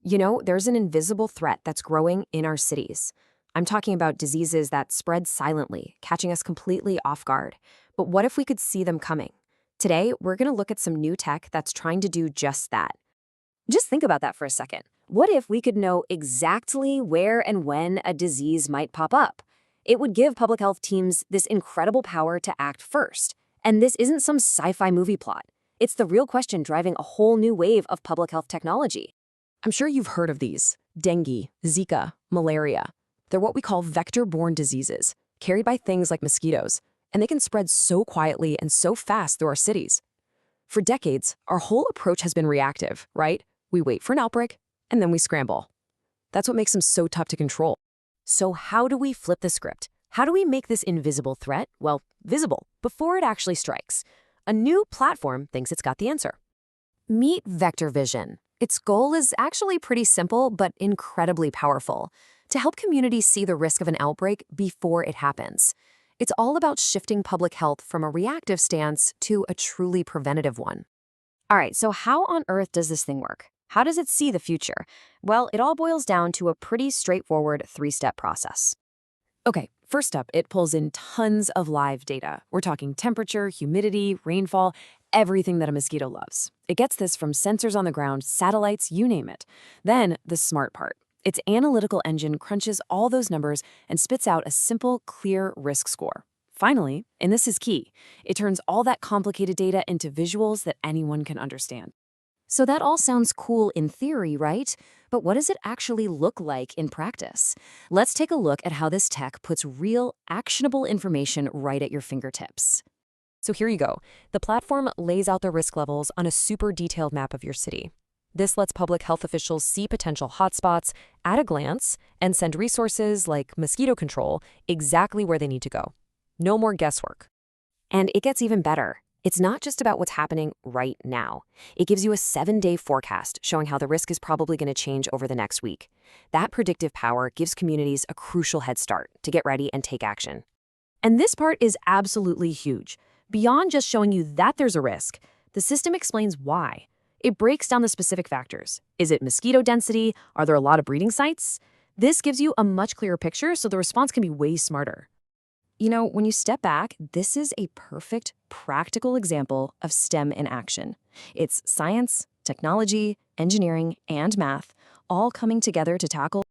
You know, there's an invisible threat that's growing in our cities. I'm talking about diseases that spread silently, catching us completely off guard. But what if we could see them coming? Today, we're going to look at some new tech that's trying to do just that. Just think about that for a second. What if we could know exactly where and when a disease might pop up? It would give public health teams this incredible power to act first. And this isn't some sci-fi movie plot. It's the real question driving a whole new wave of public health technology. I'm sure you've heard of these: dengue, Zika, malaria. They're what we call vector-borne diseases, carried by things like mosquitoes, and they can spread so quietly and so fast through our cities. For decades, our whole approach has been reactive, right? We wait for an outbreak, and then we scramble. That's what makes them so tough to control. So how do we flip the script? How do we make this invisible threat, well, visible, before it actually strikes? A new platform thinks it's got the answer. Meet VectorVision. Its goal is actually pretty simple, but incredibly powerful: to help communities see the risk of an outbreak before it happens. It's all about shifting public health from a reactive stance to a truly preventative one. All right, so how on earth does this thing work? How does it see the future? Well, it all boils down to a pretty straightforward three-step process. Okay, first up, it pulls in tons of live data. We're talking temperature, humidity, rainfall, everything that a mosquito loves. It gets this from sensors on the ground, satellites, you name it. Then, the smart part. Its analytical engine crunches all those numbers and spits out a simple, clear risk score. Finally, and this is key, it turns all that complicated data into visuals that anyone can understand. So that all sounds cool in theory, right? But what does it actually look like in practice? Let's take a look at how this tech puts real, actionable information right at your fingertips. So here you go. The platform lays out the risk levels on a super detailed map of your city. This lets public health officials see potential hotspots at a glance and send resources like mosquito control exactly where they need to go. No more guesswork. And it gets even better. It's not just about what's happening right now. It gives you a 7-day forecast showing how the risk is probably going to change over the next week. That predictive power gives communities a crucial head start to get ready and take action. And this part is absolutely huge. Beyond just showing you that there's a risk, the system explains why. It breaks down the specific factors. Is it mosquito density? Are there a lot of breeding sites? This gives you a much clearer picture, so the response can be way smarter. You know, when you step back, this is a perfect, practical example of STEM in action. It's science, technology, engineering, and math all coming together to tackle